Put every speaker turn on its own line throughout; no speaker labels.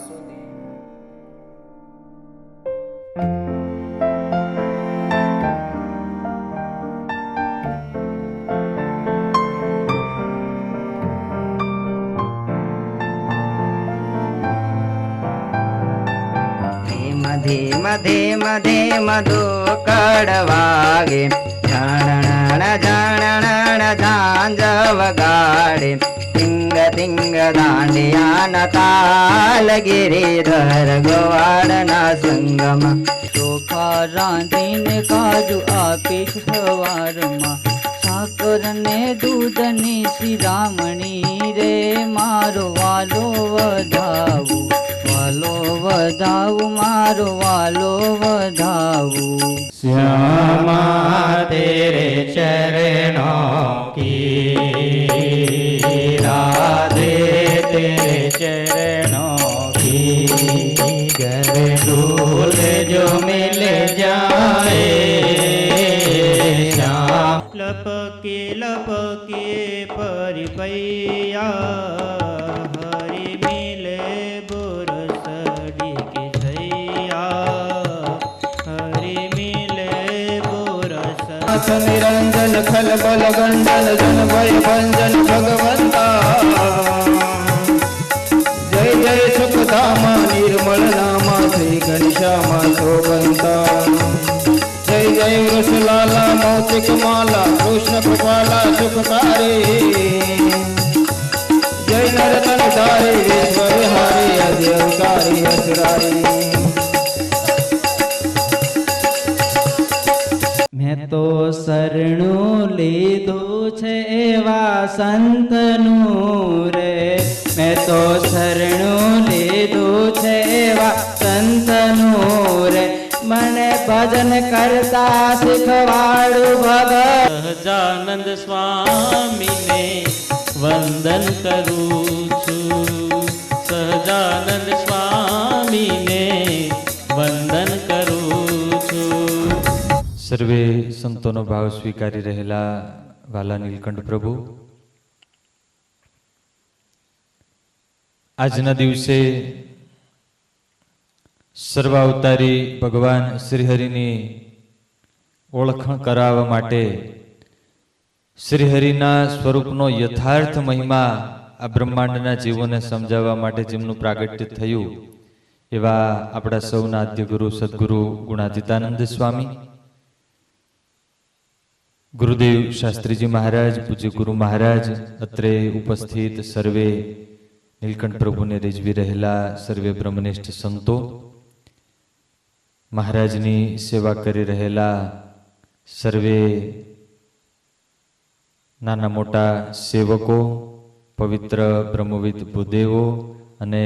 સુધી.
Them them them ધૂકડ વાગે, ઝાણણ ઝાણણ ઝાંઝ વગાડે, તિંગ તિંગ દાંડિયાન તાલ, ગિરિધર ગોવાળના સંગમાં.
ચોખા રાંધીને કાજુ આપીશ સવારમાં, સાકર ને દૂધની શિરામણી રે, મારો વાલો વધાવું, વાલો વધાવું, મારો વાલો વધાવું.
શ્યામા તેરે ચરણોं की, राधे तेरे चरणों की, घर दूर जो मिल जाए श्याम. लपके लपके परिपैया, हरि मिले बोरसडी के सैया, हरि मिले बोरस. निरंजन खल बल गंजन जन भय भंजन भगवंता, जय जय सुखधामा निर्मल नामा श्री घनश्यामा शोभंता. जय जय वृषलाला मौतिक माला कृष्ण कृपाला सुखकारी, जय नरतन धारे ईश्वर हारे अधिकारी असुरारी.
મેં તો શરણું લીધું છે એવા સંતનું રે, મેં તો શરણું લીધું છે એવા સંતનું રે, મને ભજન કરતા શીખવાડું ભગત.
સહજાનંદ સ્વામીને વંદન કરું છું, સહજાનંદ સ્વામીને વંદન કરું છું.
સર્વે સંતોનો ભાવ સ્વીકારી રહેલા વાલા નીલકંઠ પ્રભુ, આજના દિવસે સર્વાવતારી ભગવાન શ્રીહરિની ઓળખાણ કરાવવા માટે, શ્રીહરિના સ્વરૂપનો યથાર્થ મહિમા આ બ્રહ્માંડના જીવોને સમજાવવા માટે જેમનું પ્રાગટ્ય થયું એવા આપણા સૌના આદ્ય ગુરુ સદગુરુ ગુણાતીતાનંદ સ્વામી, ગુરુદેવ શાસ્ત્રીજી મહારાજ, પૂજ્ય ગુરુ મહારાજ, અત્રે ઉપસ્થિત સર્વે નીલકંઠ પ્રભુને રીઝવી રહેલા સર્વે બ્રહ્મનિષ્ઠ સંતો, મહારાજની સેવા કરી રહેલા સર્વે નાના મોટા સેવકો, પવિત્ર બ્રહ્મવિદ ભૂદેવો અને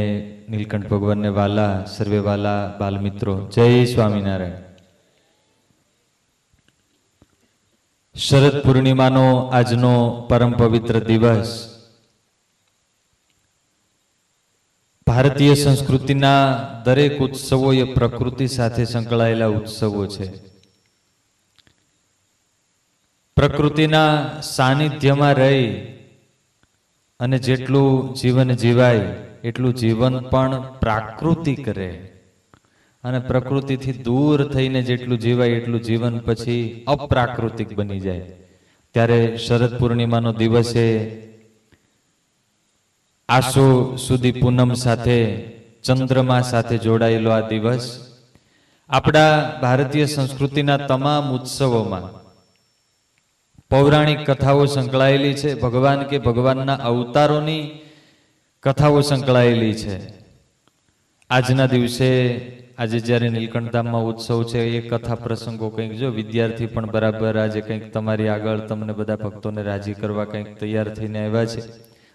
નીલકંઠ ભગવાનને વાલા સર્વે વાલા બાલમિત્રો, જય સ્વામિનારાયણ. શરદ પૂર્ણિમાનો આજનો પરમ પવિત્ર દિવસ ભારતીય સંસ્કૃતિના દરેક ઉત્સવો એ પ્રકૃતિ સાથે સંકળાયેલા ઉત્સવો છે. પ્રકૃતિના સાનિધ્યમાં રહી અને જેટલું જીવન જીવાય એટલું જીવન પણ પ્રાકૃતિક રહે, અને પ્રકૃતિથી દૂર થઈને જેટલું જીવાય એટલું જીવન પછી અપ્રાકૃતિક બની જાય. ત્યારે શરદ પૂર્ણિમાનો દિવસે આસો સુધી પૂનમ સાથે, ચંદ્રમા સાથે જોડાયેલો આ દિવસ આપણા ભારતીય સંસ્કૃતિના તમામ ઉત્સવોમાં પૌરાણિક કથાઓ સંકળાયેલી છે. ભગવાન કે ભગવાનના અવતારોની કથાઓ સંકળાયેલી છે. આજના દિવસે, આજે જ્યારે નીલકંઠધામમાં ઉત્સવ છે, એ કથા પ્રસંગો કંઈક જો વિદ્યાર્થી પણ બરાબર આજે કંઈક તમારી આગળ તમને બધા ભક્તોને રાજી કરવા કંઈક તૈયાર થઈને આવ્યા છે.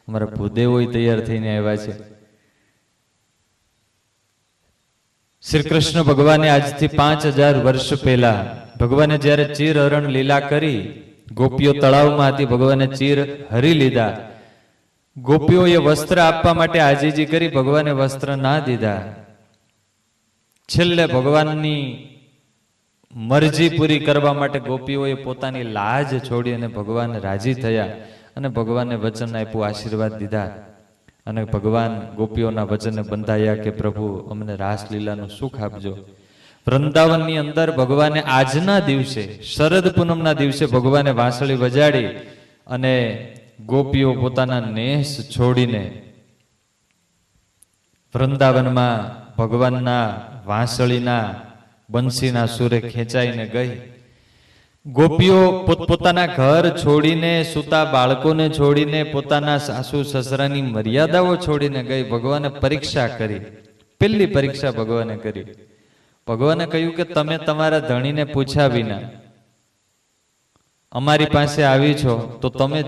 અમારા ભૂદેવો તૈયાર થઈને આવ્યા છે. શ્રી કૃષ્ણ ભગવાને આજથી 5000 વર્ષ પહેલા ભગવાને જ્યારે ચીર હરણ લીલા કરી, ગોપીઓ તળાવમાં હતી, ભગવાને ચીર હરી લીધા. ગોપીઓએ વસ્ત્ર આપવા માટે આજીજી કરી, ભગવાને વસ્ત્ર ના દીધા. છેલ્લે ભગવાનની મરજી પૂરી કરવા માટે ગોપીઓએ પોતાની લાજ છોડી અને ભગવાન રાજી થયા અને ભગવાનને વચન આપ્યું, આશીર્વાદ દીધા. અને ભગવાન ગોપીઓના વચને બંધાયા કે પ્રભુ અમને રાસલીલાનું સુખ આપજો. વૃંદાવનની અંદર ભગવાને આજના દિવસે શરદ પૂનમના દિવસે ભગવાને વાંસળી વજાડી અને ગોપીઓ પોતાના નેસ છોડીને વૃંદાવનમાં ભગવાનના વાંસળીના બંસીના સુરે ખેંચાઈને ગઈ. ગોપીઓ પોતપોતાના ઘર છોડીને, સૂતા બાળકોને છોડીને, પોતાના સાસુ સસરાની મર્યાદાઓ છોડીને ગઈ. ભગવાને પરીક્ષા કરી. પહેલી પરીક્ષા ભગવાને કરી. ભગવાને કહ્યું કે તમે તમારા ધણીને પૂછ્યા વિના અમારી પાસે આવી છો તો તમે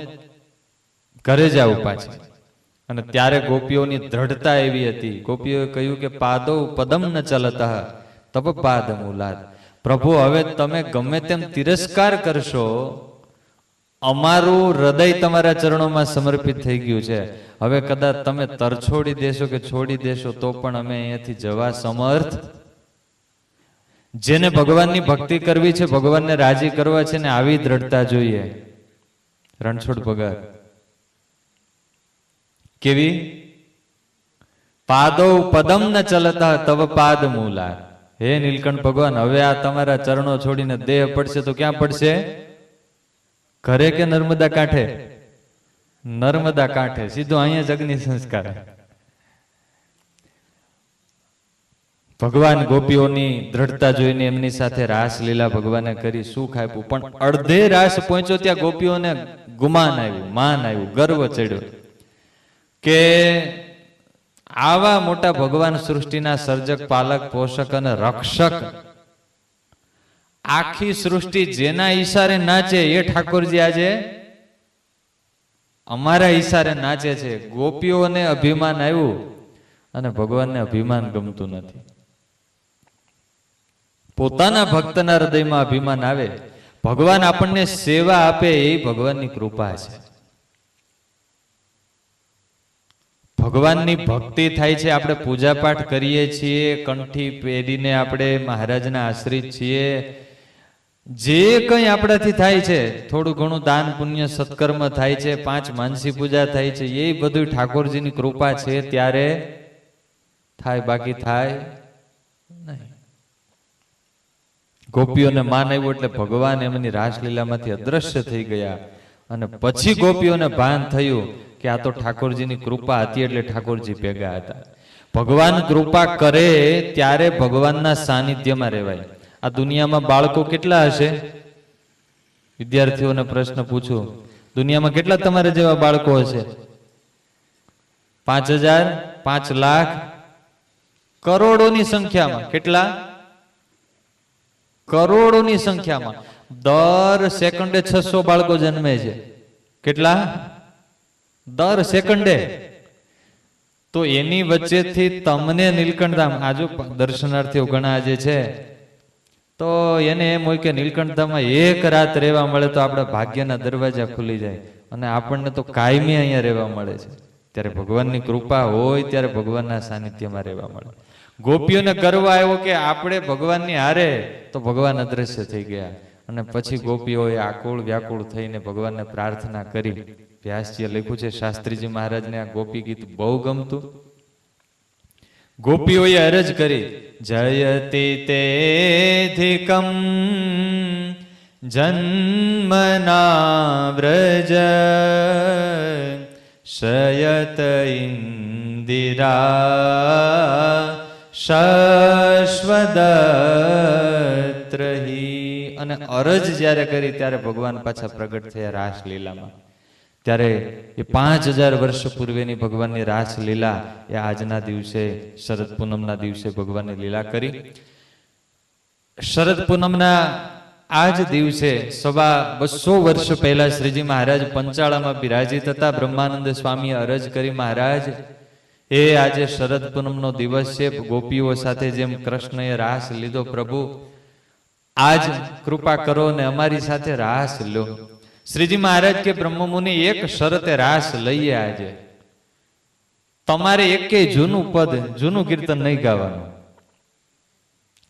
ઘરે જાઓ પાછી. અને ત્યારે ગોપીઓની દ્રઢતા એવી હતી. ગોપીઓએ કહ્યું કે પાદો પદમ ન ચલતા તબ પાદ મૂલાદ. પ્રભુ હવે તમે ગમે તેમ તિરસ્કાર કરશો, અમારું હૃદય તમારા ચરણોમાં સમર્પિત થઈ ગયું છે. હવે કદાચ તમે તરછોડી દેશો કે છોડી દેશો તો પણ અમે અહીંયાથી જવા સમર્થ. જેને ભગવાનની ભક્તિ કરવી છે, ભગવાનને રાજી કરવા છે ને આવી દ્રઢતા જોઈએ. રણછોડ ભગત કેવી? પાદો પદમ ન ચલતા તવ પાદ મૂલા. હે નીલકંઠ ભગવાન, હવે આ તમારા ચરણો છોડીને દેહ પડશે તો ક્યાં પડશે? ઘરે કે નર્મદા કાંઠે? નર્મદા કાંઠે. સીધું અહીંયા જગની સંસ્કાર. ભગવાન ગોપીઓની દ્રઢતા જોઈને એમની સાથે રાસલીલા ભગવાને કરી, સુખ આપ્યું. પણ અડધે રાસ પહોંચ્યો ત્યાં ગોપીઓને ગુમાન આવ્યું, માન આવ્યું, ગર્વ ચડ્યો કે આવા મોટા ભગવાન સૃષ્ટિના સર્જક, પાલક, પોષક અને રક્ષક, આખી સૃષ્ટિ જેના ઈશારે નાચે એ ઠાકોરજી આજે અમારા ઈશારે નાચે છે. ગોપીઓને અભિમાન આવ્યું અને ભગવાનને અભિમાન ગમતું નથી. પોતાના ભક્તના હૃદયમાં અભિમાન આવે. ભગવાન આપણને સેવા આપે એ ભગવાનની કૃપા છે. ભગવાનની ભક્તિ થાય છે, આપણે પૂજા પાઠ કરીએ છીએ, કંઠી પહેરીને આપણે મહારાજના આશ્રિત છીએ. જે કંઈ આપણાથી થાય છે, થોડું ઘણું દાન પુણ્ય સત્કર્મ થાય છે, 5 માનસી પૂજા થાય છે, એ બધું ઠાકોરજીની કૃપા છે ત્યારે થાય, બાકી થાય નહીં. ગોપીઓને માન આવ્યું એટલે ભગવાન એમની રાસલીલામાંથી અદ્રશ્ય થઈ ગયા. અને પછી ગોપીઓને ભાન થયું કે આ તો ઠાકોરજીની કૃપા હતી એટલે ઠાકોરજી ભેગા હતા. ભગવાન કૃપા કરે ત્યારે ભગવાનના સાનિધ્યમાં રહેવાય. આ દુનિયામાં બાળકો કેટલા હશે? વિદ્યાર્થીઓને પ્રશ્ન પૂછું, દુનિયામાં કેટલા તમારે જેવા બાળકો હશે? 5000, 5 લાખ, કરોડોની સંખ્યામાં. કેટલા? કરોડોની સંખ્યામાં. દર સેકન્ડે 600 બાળકો જન્મે છે. કેટલા? દર સેકન્ડે. તો એની વચ્ચેથી તમને નીલકંઠધામ, આજુ દર્શનાર્થીઓ ઘણા આજે છે, તો એને એમ હોય કે નીલકંઠધામમાં એક રાત રહેવા મળે તો આપણા ભાગ્યના દરવાજા ખુલી જાય, અને આપણને તો કાયમી અહીંયા રહેવા મળે છે. ત્યારે ભગવાનની કૃપા હોય ત્યારે ભગવાનના સાનિધ્યમાં રહેવા મળે. ગોપીઓને ગર્વ આવ્યો કે આપણે ભગવાનની હારે, તો ભગવાન અદ્રશ્ય થઈ ગયા. અને પછી ગોપીઓએ આકુળ વ્યાકુળ થઈને ભગવાનને પ્રાર્થના કરી. વ્યાસજીએ લખ્યું છે, શાસ્ત્રીજી મહારાજને આ ગોપી ગીત બહુ ગમતું. ગોપીઓએ અરજ કરી, જયતિ તેધિકમ જન્મના વ્રજ શયત ઇન્દિરા શાશ્વદત્રહી. અને અરજ જ્યારે કરી ત્યારે ભગવાન પાછા પ્રગટ થયા રાસલીલામાં. ત્યારે એ 5000 વર્ષ પૂર્વેની ભગવાનની રાસલીલા એ આજના દિવસે શરદ પૂનમના દિવસે ભગવાનની લીલા કરી. શરદ પૂનમના આજ દિવસે 250 વર્ષ પહેલા શ્રીજી મહારાજ પંચાળામાં બિરાજિત હતા. બ્રહ્માનંદ સ્વામીએ અરજ કરી, મહારાજ એ આજે શરદ પૂનમનો દિવસ છે, ગોપીઓ સાથે જેમ કૃષ્ણએ રાસ લીધો, પ્રભુ આજ કૃપા કરો ને અમારી સાથે રાસ લો. શ્રીજી મહારાજ કે બ્રહ્મમુનિ એક શરતે રાસ લઈએ. આજે તમારે એકેય જૂનું પદ, જૂનું કીર્તન નહીં ગાવાનું,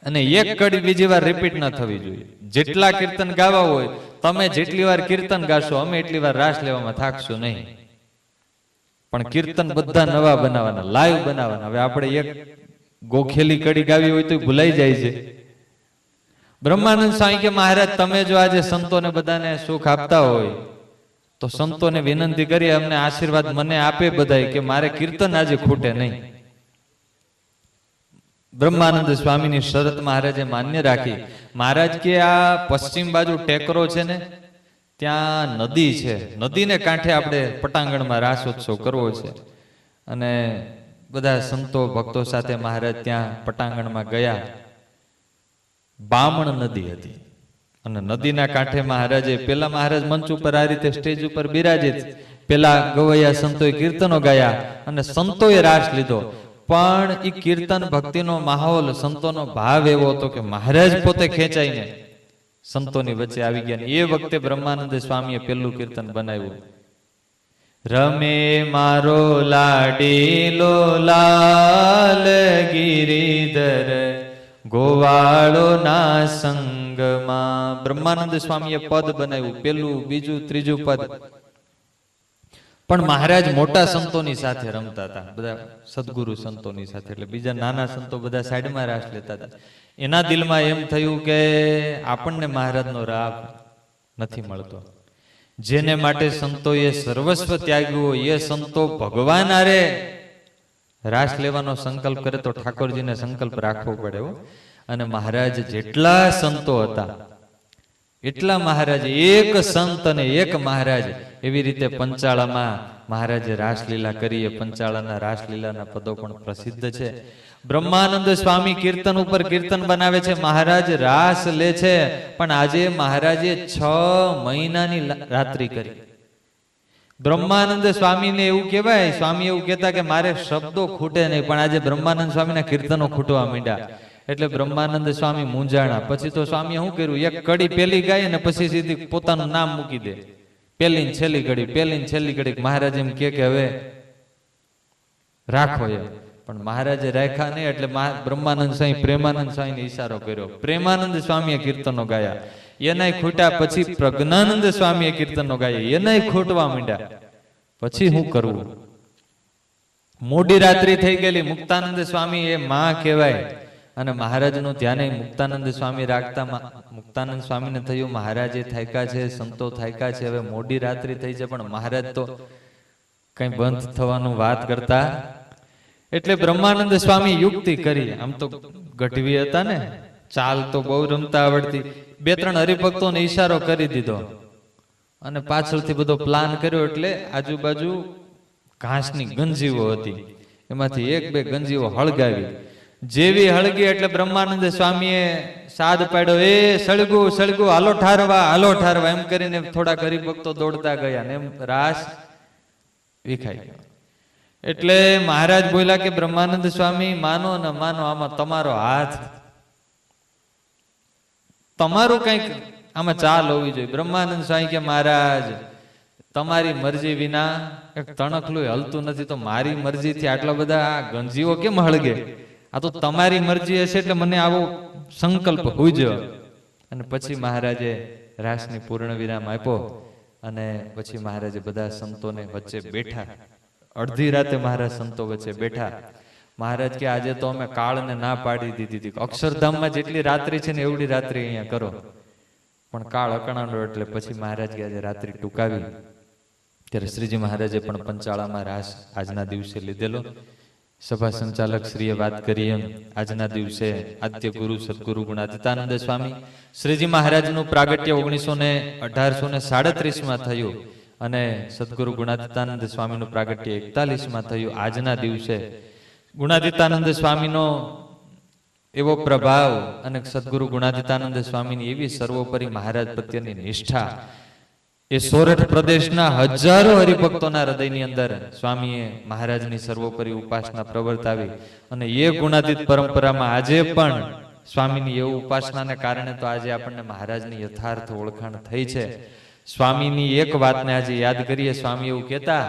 અને એક કડી બીજી વાર રિપીટ ન થવી જોઈએ. જેટલા કીર્તન ગાવા હોય તમે જેટલી વાર કીર્તન ગાશો, અમે એટલી વાર રાસ લેવામાં થાકશું નહીં. પણ કીર્તન બધા નવા બનાવવાના, લાઈવ બનાવવાના. હવે આપણે એક ગોખેલી કડી ગાવી હોય તો ભૂલાઈ જાય છે. બ્રહ્માનંદ સ્વામી કે મહારાજ તમે જો આજે સંતોને બધાને સુખ આપતા હોય તો સંતોને વિનંતી કરી અમને આશીર્વાદ મને આપે બધાય કે મારે કીર્તન આજે ખૂટે નહીં. બ્રહ્માનંદ સ્વામીની શરત મહારાજે માન્ય રાખી. મહારાજ કે આ પશ્ચિમ બાજુ ટેકરો છે ને, ત્યાં નદી છે, નદીને કાંઠે આપણે પટાંગણમાં રાસોત્સવ કરવો છે. અને બધા સંતો ભક્તો સાથે મહારાજ ત્યાં પટાંગણમાં ગયા. બામણ નદી હતી અને નદીના કાંઠે મહારાજે પેલા મહારાજ મંચ ઉપર આ રીતે સ્ટેજ ઉપર બિરાજિત, પેલા ગવૈયા સંતોએ કીર્તનો ગાયા અને સંતોએ રાસ લીધો. પણ એ કીર્તન ભક્તિનો માહોલ, સંતોનો ભાવ એવો હતો કે મહારાજ પોતે ખેંચાઈને સંતોની વચ્ચે આવી ગયા. એ વખતે બ્રહ્માનંદ સ્વામીએ પેલું કીર્તન બનાવ્યું. રમે મારો લાડીલો લાલ ગિરિધર ગોવાળો ના સંગમાં. બ્રહ્માનંદ સ્વામીએ પદ બનાવ્યું, પેલું, બીજું, ત્રીજું પદ. પણ મહારાજ મોટા સંતોની સાથે રમતા હતા, બધા સદગુરુ સંતોની સાથે, એટલે બીજા નાના સંતો બધા સાઈડમાં રાસ લેતા હતા. એના દિલમાં એમ થયું કે આપણને મહારાજનો રાગ નથી મળતો. જેને માટે સંતોએ સર્વસ્વ ત્યાગ્યું હોય એ સંતો ભગવાન આરે રાસ લેવાનો સંકલ્પ કરે તો ઠાકોરજીને સંકલ્પ રાખવો પડે. અને મહારાજ જેટલા સંતો હતા એટલા મહારાજ, એક સંત અને એક મહારાજ, એવી રીતે પંચાળામાં મહારાજે રાસલીલા કરી. પંચાળાના રાસલીલાના પદો પણ પ્રસિદ્ધ છે. બ્રહ્માનંદ સ્વામી કીર્તન ઉપર કીર્તન બનાવે છે, મહારાજ રાસ લે છે. પણ આજે મહારાજે 6 મહિનાની રાત્રિ કરી. બ્રહ્માનંદ સ્વામીને એવું કહેવાય, સ્વામી એવું કહેતા કે મારે શબ્દો ખૂટે નહીં, પણ આજે બ્રહ્માનંદ સ્વામીના કીર્તનો ખૂટવા માંડ્યા. એટલે બ્રહ્માનંદ સ્વામી મૂંઝાણા. પછી તો સ્વામીએ શું કર્યું, એક કડી પેલી ગાય ને પછી સીધી પોતાનું નામ મૂકી દે, પેલી ને છેલ્લી કડી, પેલી ને છેલ્લી કડી. મહારાજ એમ કે હવે રાખો એમ, પણ મહારાજે રાખ્યા નહીં. એટલે બ્રહ્માનંદ સ્વામી પ્રેમાનંદ સ્વામીને ઈશારો કર્યો. પ્રેમાનંદ સ્વામીએ કીર્તનો ગાયા, એનાય ખૂટ્યા. પછી પ્રજ્ઞાનંદ સ્વામીએ કીર્તનો ગાયા, એનાય ખૂટવા માંડ્યા. પછી શું કરવું? મોડી રાત્રિ થઈ ગયેલી. મુક્તાનંદ સ્વામી એ માં કહેવાય અને મહારાજનું ધ્યાન મુક્તાનંદ સ્વામી રાખતા. મુક્તાનંદ સ્વામીને થયું મહારાજે થાક્યા છે, સંતો થાક્યા છે, હવે મોડી રાત્રિ થઈ છે, પણ મહારાજ તો કઈ બંધ થવાનું વાત કરતા. એટલે બ્રહ્માનંદ સ્વામી યુક્તિ કરી. આમ તો ગઢવી હતા ને, ચાલ તો બહુ રમતા આવડતી. 2-3 હરિભક્તોને ઈશારો કરી દીધો અને પાછળથી બધો પ્લાન કર્યો. એટલે આજુબાજુ ઘાસની ગંજીઓ હતી, એમાંથી 1-2 ગંજીઓ હળગાવી. જેવી હળગી એટલે બ્રહ્માનંદ સ્વામીએ સાદ પાડ્યો, એ સળગું સળગું, હાલો ઠારવા, હાલો ઠારવા, એમ કરીને થોડાક હરિભક્તો દોડતા ગયા ને એમ રાસ વિખાઈ ગયો. એટલે મહારાજ બોલ્યા કે બ્રહ્માનંદ સ્વામી માનો ને માનો, આમાં તમારો હાથ, તમારું કઈક આમાં ચાલ હોવી જોઈએ. બ્રહ્માનંદ સ્વામી કે મહારાજ તમારી મરજી વિના એક તણખલું હલતું નથી, તો મારી મરજીથી આટલા બધા ગંજીઓ કેમ હળગે? આ તો તમારી મરજી હશે એટલે મને આવો સંકલ્પ હુજો. અને પછી મહારાજે રાસની પૂર્ણ વિરામ આપ્યો અને પછી મહારાજે બધા સંતોને વચ્ચે બેઠા. અડધી રાતે મહારાજ સંતો વચ્ચે બેઠા. મહારાજ કે આજે તો અમે કાળને ના પાડી દીધી હતી, અક્ષરધામમાં જેટલી રાત્રિ છે ને એવડી રાત્રિ અહીંયા કરો. પણ કાળ અકળાંડો એટલે પછી મહારાજ કે આજે રાત્રિ ટૂંકાવી. ત્યારે શ્રીજી મહારાજે પણ પંચાળામાં રાસ આજના દિવસે લીધેલો. સભા સંચાલક શ્રીએ વાત કરી એમ આજના દિવસે આદ્ય ગુરુ સદગુરુ ગુણાતીતાનંદ સ્વામી શ્રીજી મહારાજનું પ્રાગટ્ય 1837 થયું અને સદગુરુ ગુણાતીતાનંદ સ્વામીનું પ્રાગટ્ય 41 થયું. આજના દિવસે ગુણાતીતાનંદ સ્વામીનો એવો પ્રભાવ અને સદગુરુ ગુણાતીતાનંદ સ્વામીની એવી સર્વોપરી મહારાજ પ્રત્યેની નિષ્ઠા, એ સોરઠ પ્રદેશના હજારો હરિભક્તોના હૃદયની અંદર સ્વામીએ મહારાજની સર્વોપરી ઉપાસના પ્રવર્તાવી. અને એ ગુણાતીત પરંપરામાં આજે પણ સ્વામીની એવું ઉપાસનાને કારણે તો આજે આપણને મહારાજની યથાર્થ ઓળખાણ થઈ છે. સ્વામીની એક વાતને આજે યાદ કરીએ. સ્વામી એવું કહેતા,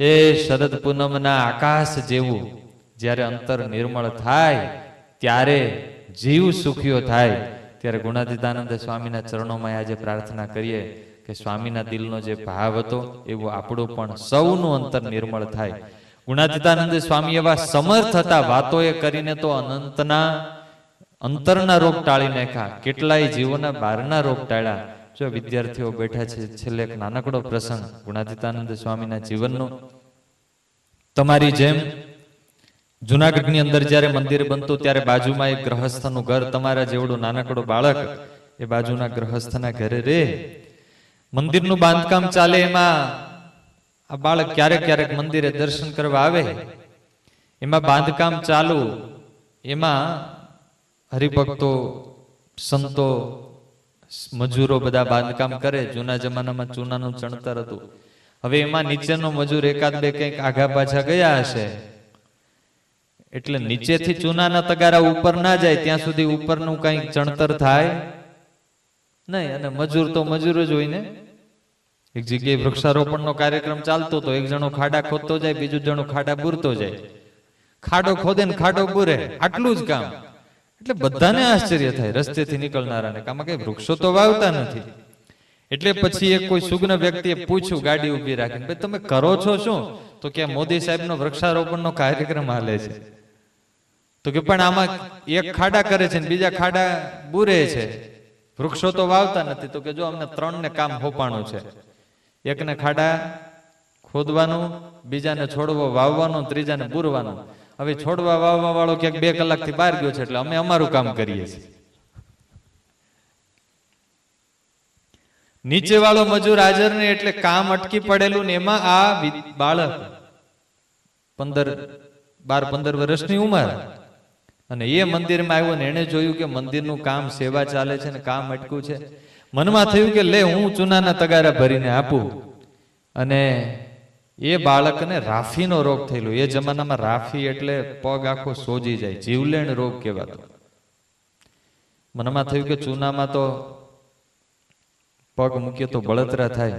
એ શરદ પૂનમના આકાશ જેવું જ્યારે અંતર નિર્મળ થાય ત્યારે જીવ સુખીઓ થાય. ત્યારે ગુણાતીતાનંદ સ્વામીના ચરણોમાં આજે પ્રાર્થના કરીએ કે સ્વામીના દિલનો જે ભાવ હતો એવું આપણું પણ સૌનું અંતર નિર્મળ થાય. ગુણાતીતાનંદ સ્વામી એવા સમર્થ હતા, વાતોએ કરીને તો અંતરના રોગ ટાળી નાખ્યા, કેટલાય જીવોના બહારના રોગ ટાળ્યા. જો વિદ્યાર્થીઓ બેઠા છે, છેલ્લે એક નાનકડો પ્રસંગ ગુણાતીતાનંદ સ્વામીના જીવનનો. તમારી જેમ જુનાગઢની અંદર જ્યારે મંદિર બનતું ત્યારે બાજુમાં એક ગ્રહસ્થનું ઘર, તમારા જેવડું નાનકડું બાળક એ બાજુના ગ્રહસ્થના ઘરે રહે. મંદિરનું બાંધકામ ચાલે, એમાં આ બાળક ક્યારેક ક્યારેક મંદિરે દર્શન કરવા આવે. એમાં બાંધકામ ચાલુ, એમાં હરિભક્તો, સંતો, મજૂરો બધા બાંધકામ કરે. જૂના જમાનામાં ચૂનાનું ચણતર હતું. હવે એમાં નીચેનો મજૂર એકાદ બે કંઈક આઘા પાછા ગયા હશે, એટલે નીચેથી ચૂનાના તગારા ઉપર ના જાય ત્યાં સુધી ઉપરનું કંઈક ચણતર થાય નહીં. અને મજૂર તો મજૂર જ હોય ને. એક જગ્યાએ વૃક્ષારોપણનો કાર્યક્રમ ચાલતો તો એક જણો ખાડા ખોદતો જાય, બીજું જણો ખાડા બૂરતો જાય. ખાડો ખોદે ને ખાડો બૂરે, આટલું જ કામ. એટલે બધાને આશ્ચર્ય થાય, રસ્તેથી નીકળનારાને, કામાં કઈ વૃક્ષો તો વાવતા નથી. એટલે પછી એક કોઈ સુગ્ન વ્યક્તિએ પૂછ્યું, ગાડી ઉભી રાખીને, ભાઈ તમે કરો છો શું? તો કે મોદી સાહેબનો વૃક્ષારોપણનો કાર્યક્રમ હાલે છે. તો કે પણ આમાં એક ખાડા કરે છે ને બીજા ખાડા બૂરે છે, વૃક્ષો તો વાવતા નથી. તો કે જો અમને 3 ને કામ હોપાણું છે, એકને ખાડા ખોદવાનું, બીજાને છોડવો વાવવાનો, ત્રીજાને બૂરવાનો. હવે છોડવા વાવવા વાળો ક્યાંક 2 કલાકથી બહાર ગયો છે, એટલે અમે અમારું કામ કરીએ છીએ. નીચે વાળો મજૂર હાજર નહીં, એટલે કામ અટકી પડેલું ને એમાં આ બાળક 12-15 વર્ષની ઉંમર, અને એ મંદિરમાં આવ્યો ને એને જોયું કે મંદિરનું કામ, સેવા ચાલે છે ને કામ અટક્યું છે. મનમાં થયું કે લે હું ચૂનાના તગારા ભરીને આપું. અને એ બાળકને રાફીનો રોગ થયેલો. એ જમાનામાં રાફી એટલે પગ આખો સોજી જાય, જીવલેણ રોગ કહેવાતો. મનમાં થયું કે ચૂનામાં તો પગ મૂકીએ તો બળતરા થાય,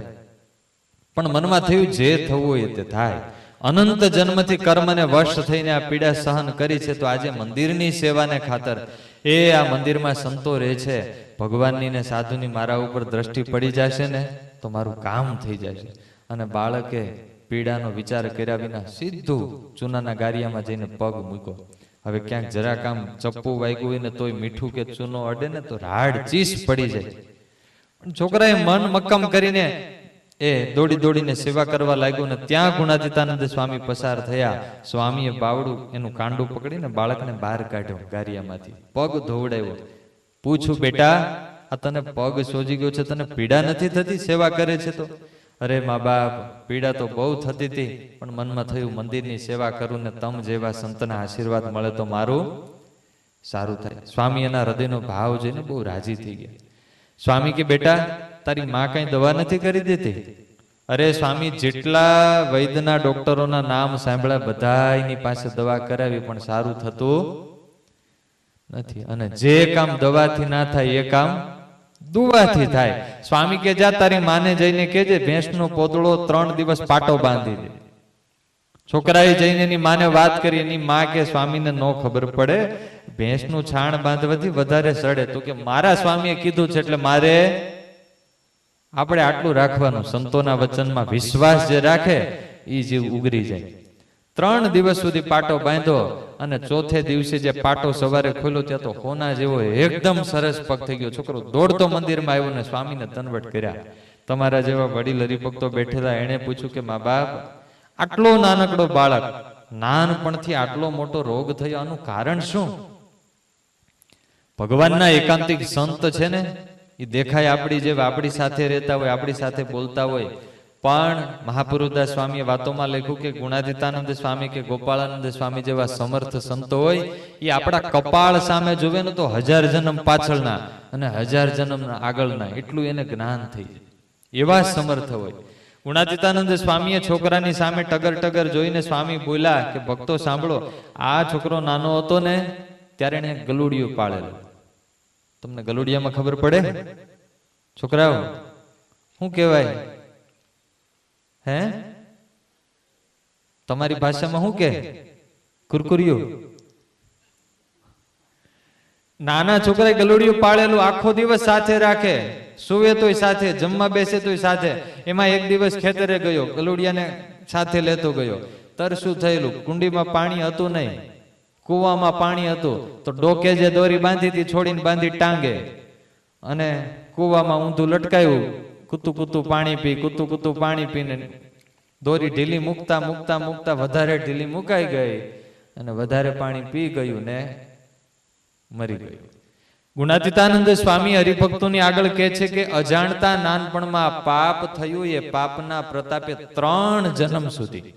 પણ મનમાં થયું જે થવું હોય તે થાય. અનંત જન્મથી કર્મને વશ થઈને આ પીડા સહન કરી છે, તો આજે મંદિરની સેવાને ખાતર આ મંદિરમાં સંતો રહે છે, ભગવાનની ને સાધુની મારા ઉપર દ્રષ્ટિ પડી જશે ને તો મારું કામ થઈ જશે. અને બાળકે પીડાનો વિચાર કર્યા વિના સીધું ચૂનાના ગારિયામાં જઈને પગ મૂક્યો. હવે ક્યાંક જરાક આમ ચપ્પુ વાગ્યું હોય ને તોય મીઠું કે ચૂનો અડે ને તો રાડ ચીસ પડી જાય. છોકરાએ મન મક્કમ કરીને દોડી દોડીને સેવા કરવા લાગ્યો ને ત્યાં ગુણાતીતાનંદ સ્વામી પસાર થયા. સ્વામીએ બાવડું એનું કાંડું પકડીને બાળકને બહાર કાઢ્યો ગારિયામાંથી, પગ ધોવડાવ્યો. પૂછું, બેટા આ તને પગ સોજી ગયો છે, તને પીડા નથી થતી સેવા કરે છે તો? અરે મા બાપ, પીડા તો બહુ થતી હતી, પણ મનમાં થયું મંદિરની સેવા કરું ને તમ જેવા સંતના આશીર્વાદ મળે તો મારું સારું થાય. સ્વામી એના હૃદયનો ભાવ જોઈને બહુ રાજી થઈ ગયા. સ્વામી કે બેટા તારી માં કઈ દવા નથી કરી દેતી? અરે સ્વામી, જેટલા વૈદ્યના ડોક્ટરોના નામ સાંભળ્યા બધાની પાસે દવા કરાવી પણ સારું થતું નથી. અને જે કામ દવાથી ના થાય એ કામ દુવાથી થાય. સ્વામી કે જા તારી માને જઈને કેજે ભેંસનો પોદળો 3 દિવસ પાટો બાંધી દે. છોકરાએ જઈને એની માને વાત કરી. એની માં કે સ્વામીને નો ખબર પડે, ભેંસનું છાણ બાંધવાથી વધારે સડે. તો કે મારા સ્વામીએ કીધું છે એટલે મારે આપણે આટલું રાખવાનું. સંતોના વચનમાં વિશ્વાસ જે રાખે એ જીવ ઉગરી જાય. 3 દિવસ સુધી પાટો બાંધ્યો અને ચોથે દિવસે જે પાટો સવારે ખોલ્યો ત્યાં તો હોના જેવો એકદમ સરસ પગ થઈ ગયો. છોકરો દોડતો મંદિરમાં આવ્યો ને સ્વામીને તનવટ કર્યા. તમારા જેવા વડીલ હરિભક્તો બેઠેલા, એને પૂછ્યું કે મા બાપ, આટલો નાનકડો બાળક નાનપણથી આટલો મોટો રોગ થયો, આનું કારણ શું? ભગવાનના એકાંતિક સંત છે ને એ દેખાય આપણી જેવા, આપણી સાથે રહેતા હોય, આપણી સાથે બોલતા હોય, પણ મહાપુરુષદાસ સ્વામીએ વાતોમાં લખ્યું કે ગુણાતીતાનંદ સ્વામી કે ગોપાળાનંદ સ્વામી જેવા સમર્થ સંતો હોય એ આપણા કપાળ સામે જોવે ને તો 1000 જન્મ પાછળના અને 1000 જન્મના આગળના એટલું એને જ્ઞાન થઈ જાય, એવા સમર્થ હોય. ગુણાતીતાનંદ સ્વામીએ છોકરાની સામે ટગર ટગર જોઈને સ્વામી બોલ્યા કે ભક્તો સાંભળો, આ છોકરો નાનો હતો ને ત્યારે એને ગલુડિયું પાળેલું. તમને ગલુડિયામાં ખબર પડે છોકરાઓ શું કહેવાય? હે, તમારી ભાષામાં શું કે? કુરકુરિયું. નાના છોકરાએ ગલુડિયું પાળેલું, આખો દિવસ સાથે રાખે. સુવે તોય સાથે, જમવા બેસે તોય સાથે. એમાં એક દિવસ ખેતરે ગયો, ગલુડિયાને સાથે લેતો ગયો. તર શું થયેલું, કુંડીમાં પાણી હતું નહીં, કૂવામાં પાણી હતું. તો ડોકે જે દોરી બાંધી હતી છોડીને બાંધી ટાંગે, અને કૂવામાં ઊંધું લટકાયું. કૂતું કૂતું પાણી પી, કૂતું કૂતું પાણી પીને દોરી ઢીલી મૂકતા મૂકતા મૂકતા વધારે ઢીલી મુકાઈ ગઈ, અને વધારે પાણી પી ગયું ને મરી ગયું. ગુણાતીતાનંદ સ્વામી હરિભક્તોની આગળ કહે છે કે અજાણતા નાનપણમાં પાપ થયું, એ પાપના પ્રતાપે 3 જન્મ સુધી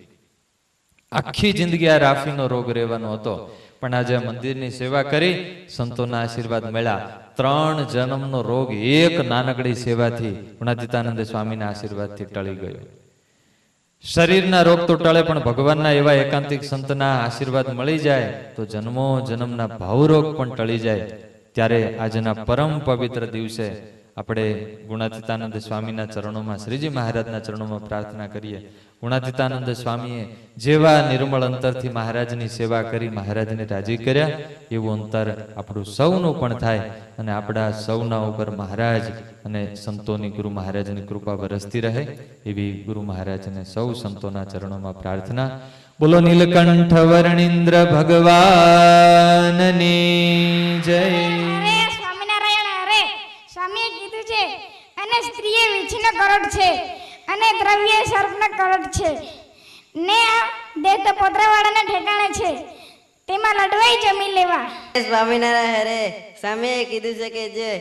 આખી જિંદગી આ રાફીનો રોગ રહેવાનો હતો. પણ આજે મંદિરની સેવા કરી, સંતોના આશીર્વાદ મળ્યા, 3 જન્મનો રોગ એક નાનકડી સેવાથી ગુણાતીતાનંદ સ્વામીના આશીર્વાદથી ટળી ગયો. શરીરના રોગ તો ટળે, પણ ભગવાનના એવા એકાંતિક સંતના આશીર્વાદ મળી જાય તો જન્મો જન્મના ભાવરોગ પણ ટળી જાય. ત્યારે આજના પરમ પવિત્ર દિવસે આપણે ગુણાતીતાનંદ સ્વામીના ચરણોમાં, શ્રીજી મહારાજના ચરણોમાં પ્રાર્થના કરીએ. ગુણાતીતાનંદ સ્વામીએ જેવા નિર્મળ અંતરથી મહારાજની સેવા કરી, મહારાજને રાજી કર્યા, એવું અંતર આપણું સૌનું પણ થાય, અને આપણા સૌના ઉપર મહારાજ અને સંતોની, ગુરુ મહારાજની કૃપા વરસતી રહે, એવી ગુરુ મહારાજને સૌ સંતોના ચરણોમાં પ્રાર્થના. બોલો નીલકંઠ વર્ણિન્દ્ર ભગવાનની જય.
અરે સ્વામિનારાયણ, અરે સ્વામીએ કીધું છે, અને સ્ત્રીએ વીછીનો કરોડ છે, અને દ્રવ્ય સર્પનો કરોડ છે, ને આ દેહ તો પોતરાવાળાના ઠેકાણે છે, તેમાં લડવાઈ જમી લેવા.
સ્વામિનારાયણ હરે, સ્વામીએ કીધું છે કે જે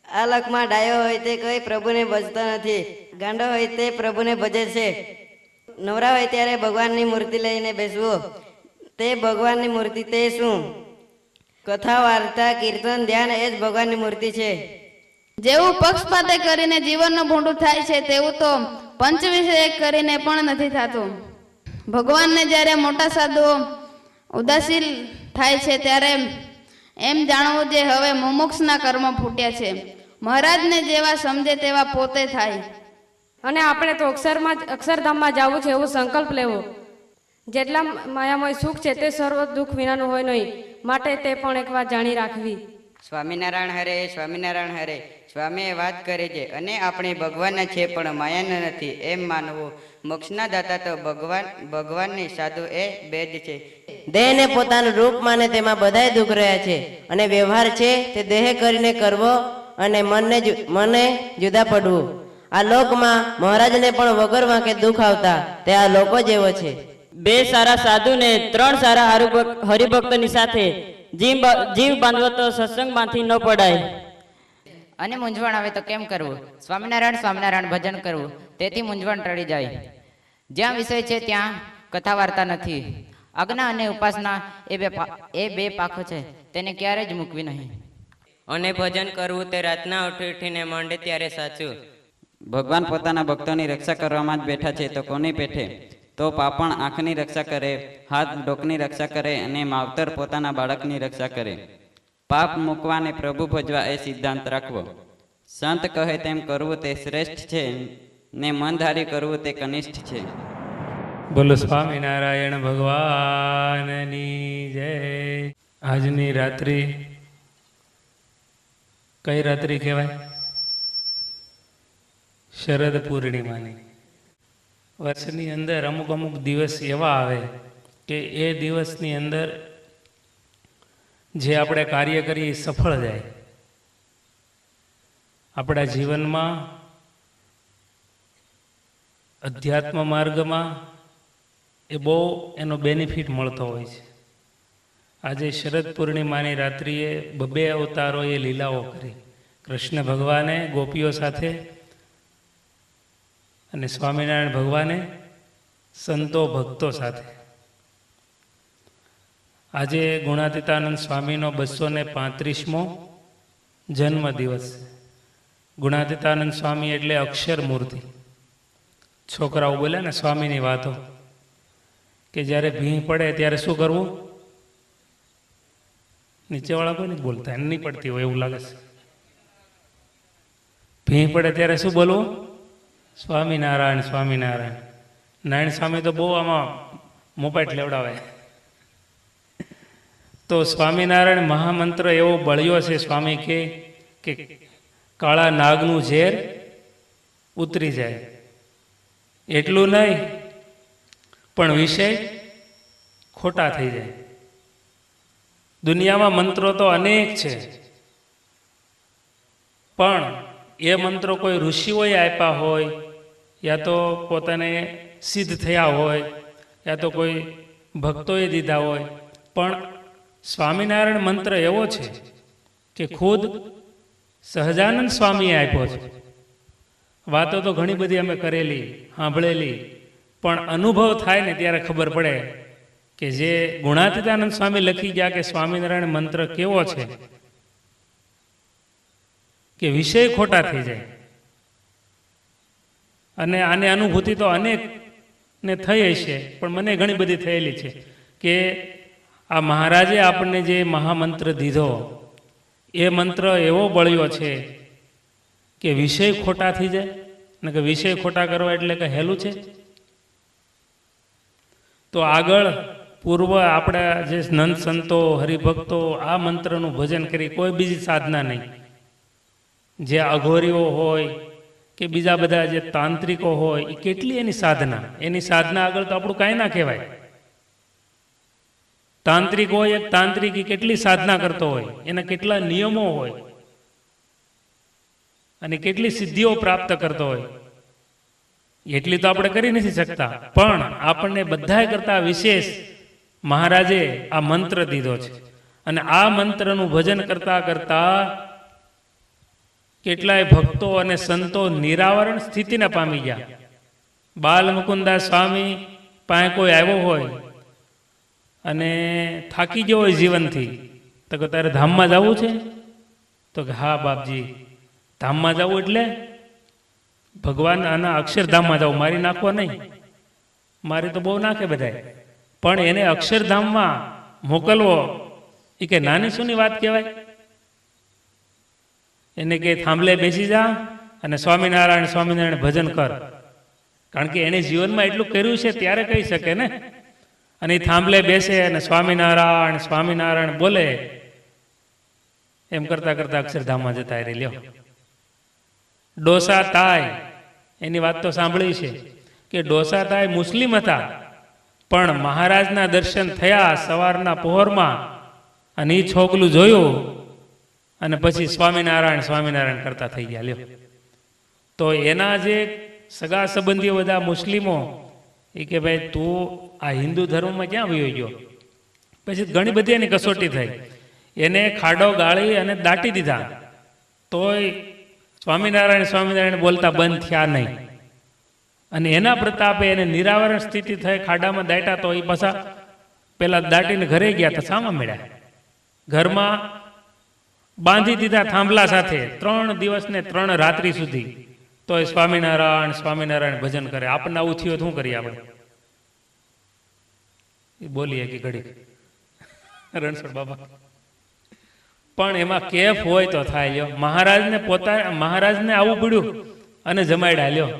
આ લોકમાં ડાયો હોય તે કોઈ પ્રભુને ભજતો નથી, ગાંડો હોય તે પ્રભુને ભજે છે. નવરા હોય ત્યારે ભગવાનની મૂર્તિ લઈને બેસવું, તે ભગવાનની મૂર્તિ તે શું? કથા, વાર્તા, કીર્તન, ધ્યાન એ જ ભગવાનની મૂર્તિ છે.
જેવું પક્ષપાતે કરીને જીવનનું ભૂંડું થાય છે, તેવું તો પંચવિષય કરીને પણ નથી થતું. ભગવાનને જ્યારે મોટા સાધુઓ ઉદાસીન થાય છે, ત્યારે એમ જાણવું જે હવે મુમુક્ષના કર્મ ફૂટ્યા છે. મહારાજને જેવા સમજે તેવા પોતે થાય.
અને આપણે તો અક્ષરધામમાં જવું છે એવું સંકલ્પ લેવો. જેટલા માયામય સુખ છે તે સર્વ દુઃખ વિનાનું હોય નહીં, માટે તે પણ એકવાર જાણી રાખવી.
સ્વામિનારાયણ હરે, સ્વામિનારાયણ હરે. સ્વામીએ વાત કરી છે, અને આપણે ભગવાનના છે પણ માયાના નથી એમ માનવું. મોક્ષના દાતા તો ભગવાનની સાધુ એ બે જ છે.
દેહને પોતાનું રૂપ માને તેમાં બધાય દુઃખ રહ્યા છે, અને વ્યવહાર છે તે દેહ કરીને કરવો, અને મને જુદા પડવું. આ લોકમાં મહારાજને પણ વગર વાંકે દુઃખ આવતા તે આ લોકો જેવો છે.
2 સારા સાધુ ને 3 સારા હરિભક્તોની સાથે જીવ બાંધવો તો સત્સંગમાંથી ન પડાય.
અને મૂંઝવણ આવે તો કેમ કરવું? સ્વામિનારાયણ સ્વામિનારાયણ ભજન કરવું, તેથી મૂંઝવણ ટળી જાય. જ્યાં વિષય છે ત્યાં કથા વાર્તા નથી. આજ્ઞા અને ઉપાસના એ બે પાખો છે, તેને ક્યારેય જ મૂકવી નહીં.
અને ભજન કરવું તે રાતના ઉઠીને માંડે ત્યારે સાચું.
ભગવાન પોતાના ભક્તોની રક્ષા કરવામાં જ બેઠા છે, તો કોની પેઠે? તો પાપણ આંખની રક્ષા કરે, હાથ ડોકની રક્ષા કરે, અને માવતર પોતાના બાળકની રક્ષા કરે. પાપ મૂકવાને પ્રભુ ભજવા એ સિદ્ધાંત રાખવો. સંત કહે તેમ કરવું તે શ્રેષ્ઠ છે, ને મનધારી કરવું તે કનિષ્ઠ છે.
બોલો સ્વામિનારાયણ ભગવાનની જય. આજની રાત્રિ કઈ રાત્રિ કહેવાય? શરદ પૂર્ણિમાની. વર્ષની અંદર અમુક અમુક દિવસ એવા આવે કે એ દિવસની અંદર જે આપણે કાર્ય કરીએ એ સફળ જાય. આપણા જીવનમાં, અધ્યાત્મ માર્ગમાં એ બહુ એનો બેનિફિટ મળતો હોય છે. આજે શરદ પૂર્ણિમાની રાત્રિએ 2 અવતારોએ લીલાઓ કરી. કૃષ્ણ ભગવાને ગોપીઓ સાથે, અને સ્વામિનારાયણ ભગવાને સંતો ભક્તો સાથે. આજે ગુણાતીતાનંદ સ્વામીનો 235મો જન્મ દિવસ. ગુણાતીતાનંદ સ્વામી એટલે અક્ષર મૂર્તિ. છોકરાઓ બોલે ને સ્વામીની વાતો, કે જ્યારે ભીંગ પડે ત્યારે શું કરવું? નીચેવાળા કોઈ નથી બોલતા, એને નહીં પડતી હોય એવું લાગે છે. ભીંગ પડે ત્યારે શું બોલવું? સ્વામિનારાયણ સ્વામિનારાયણ. નારાયણ સ્વામી તો બહુ આમાં મોપાટ લેવડાવે. તો સ્વામિનારાયણ મહામંત્ર એવો બળ્યો છે. સ્વામી કે કાળા નાગનું ઝેર ઉતરી જાય. એટલું નહીં, પણ વિષય ખોટા થઈ જાય. દુનિયામાં મંત્રો તો અનેક છે, પણ એ મંત્રો કોઈ ઋષિઓએ આપ્યા હોય, યા તો પોતાને સિદ્ધ થયા હોય, યા તો કોઈ ભક્તોએ દીધા હોય, પણ સ્વામિનારાયણ મંત્ર એવો છે કે ખુદ સહજાનંદ સ્વામીએ આપ્યો છે. વાતો તો ઘણી બધી અમે કરેલી, સાંભળેલી, પણ અનુભવ થાય ને ત્યારે ખબર પડે કે જે ગુણાતીતાનંદ સ્વામી લખી ગયા કે સ્વામિનારાયણ મંત્ર કેવો છે કે વિષય ખોટા થઈ જાય. અને આની અનુભૂતિ તો અનેક ને થઈ હશે, પણ મને ઘણી બધી થયેલી છે કે આ મહારાજે આપણને જે મહામંત્ર દીધો એ મંત્ર એવો બળ્યો છે કે વિષય ખોટા થઈ જાય. ને કે વિષય ખોટા કરવા એટલે કે હેલું છે. તો આગળ પૂર્વ આપણા જે નંદ સંતો હરિભક્તો આ મંત્રનું ભજન કરી, કોઈ બીજી સાધના નહીં. જે અઘોરીઓ હોય કે બીજા બધા જે તાંત્રિકો હોય એ કેટલી એની સાધના આગળ તો આપણું કાંઈ ના કહેવાય. તાંત્રિક હોય, એક તાંત્રિક એ કેટલી સાધના કરતો હોય, એના કેટલા નિયમો હોય અને કેટલી સિદ્ધિઓ પ્રાપ્ત કરતો હોય, એટલી તો આપણે કરી નથી શકતા. પણ આપણને બધા કરતા વિશેષ મહારાજે આ મંત્ર દીધો છે. અને આ મંત્રનું ભજન કરતા કરતા કેટલાય ભક્તો અને સંતો નિરાવરણ સ્થિતિને પામી ગયા. બાલ મુકુંદાસ સ્વામી પાસે કોઈ આવ્યો હોય અને થાકી ગયો હોય જીવનથી, તો કે તારે ધામમાં જવું છે? તો કે હા બાપજી, ધામમાં જવું એટલે ભગવાન આના અક્ષરધામમાં જવું, મારી નાખવા નહીં. મારી તો બહુ નાખે બધાય, પણ એને અક્ષરધામમાં મોકલવો એ કે નાની શુંની વાત કહેવાય. એને કે થાંભલે બેસી જા અને સ્વામિનારાયણ સ્વામિનારાયણ ભજન કર. કારણ કે એને જીવનમાં એટલું કર્યું છે ત્યારે કહી શકે ને. અને એ થાંભલે બેસે અને સ્વામિનારાયણ સ્વામિનારાયણ બોલે, એમ કરતા કરતા અક્ષરધામમાં જતા રહી. લ્યો, ડોસા તાય એની વાત તો સાંભળી છે કે ડોસા તાય મુસ્લિમ હતા, પણ મહારાજના દર્શન થયા સવારના પહોરમાં અને એ છોકલું જોયું અને પછી સ્વામિનારાયણ સ્વામિનારાયણ કરતા થઈ ગયા. લ્યો, તો એના જે સગા સંબંધીઓ બધા મુસ્લિમો એ કે ભાઈ તું આ હિન્દુ ધર્મમાં ક્યાં વયો ગયો? પછી ઘણી બધી એની કસોટી થઈ, એને ખાડો ગાળી અને દાટી દીધા, તોય સ્વામિનારાયણ સ્વામિનારાયણ બોલતા બંધ થયા નહીં. અને એના પ્રતાપે એને નિરાવરણ સ્થિતિ થઈ, ખાડામાં દાટ્યા તો એ પાછા પેલા દાટીને ઘરે ગયા તો સામા મળ્યા. ઘરમાં બાંધી દીધા થાંભલા સાથે 3 દિવસ ને 3 રાત્રિ સુધી, તો એ સ્વામિનારાયણ સ્વામિનારાયણ ભજન કરે. આપણને આવું થયું શું કરીએ આપણે? એ બોલીએ કે ઘડી રણછોડ બાબા, પણ એમાં કેફ હોય તો થાય. લ્યો, મહારાજને આવું પડ્યું અને જમાડ્યા. લ્યો,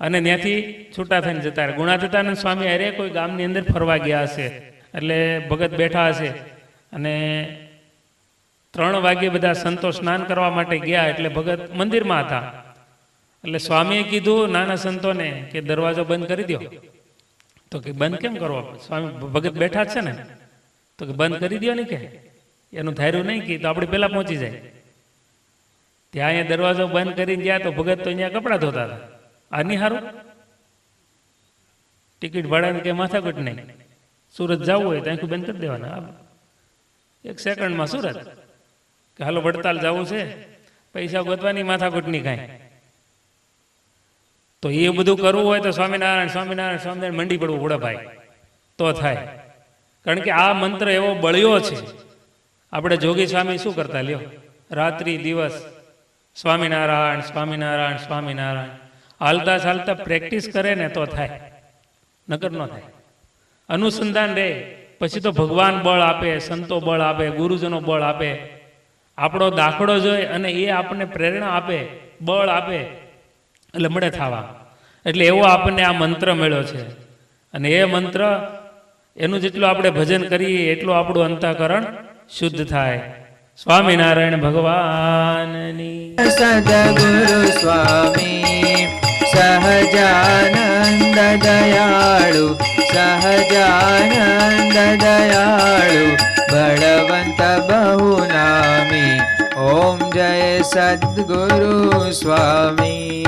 અને ત્યાંથી છૂટા થઈને જતા રહ્યા. ગુણાતીતાનંદ સ્વામી અરે કોઈ ગામની અંદર ફરવા ગયા હશે, એટલે ભગત બેઠા હશે અને 3 વાગે બધા સંતો સ્નાન કરવા માટે ગયા, એટલે ભગત મંદિરમાં હતા. એટલે સ્વામીએ કીધું નાના સંતોને કે દરવાજો બંધ કરી દો. તો કે બંધ કેમ કરવો? સ્વામી ભગત બેઠા જ છે ને. તો કે બંધ કરી દો ને, કે એનું ધાર્યું નહીં કે તો આપણે પેલા પહોંચી જાય. ત્યાં અહીંયા દરવાજો બંધ કરીને ગયા તો ભગત તો અહીંયા કપડાં ધોતા હતા. આ નહીં સારું? ટિકિટ ભાડાને કે માથાકૂટ નહીં. સુરત જવું હોય તો આખું બંધ કરી દેવાના, 1 સેકન્ડમાં સુરત. કે હાલો વડતાલ જવું છે, પૈસા ગોતવાની માથાકૂટની કાંઈ. તો એ બધું કરવું હોય તો સ્વામિનારાયણ સ્વામિનારાયણ સ્વામિનારાયણ મંડી પડવું પડે ભાઈ, તો થાય. કારણ કે આ મંત્ર એવો બળ્યો છે. આપણે જોગી સ્વામી શું કરતા? લ્યો, રાત્રિ દિવસ સ્વામિનારાયણ સ્વામિનારાયણ સ્વામિનારાયણ હાલતા ચાલતા પ્રેક્ટિસ કરે ને તો થાય, નકર ન થાય. અનુસંધાન રહે પછી તો ભગવાન બળ આપે, સંતો બળ આપે, ગુરુજનો બળ આપે. આપણો દાખલો જોઈ અને એ આપણને પ્રેરણા આપે, બળ આપે, એટલે મળે થવા. એટલે એવો આપણને આ મંત્ર મળ્યો છે. અને એ મંત્ર એનું જેટલું આપણે ભજન કરીએ એટલું આપણું અંતઃકરણ શુદ્ધ થાય. સ્વામિનારાયણ ભગવાનની
સદગુરુ સ્વામી સહજાનંદ દયાળુ સહજાનંદ દયાળુ બળવંત બહુ નામી. ઓમ જય સદગુરુ સ્વામી.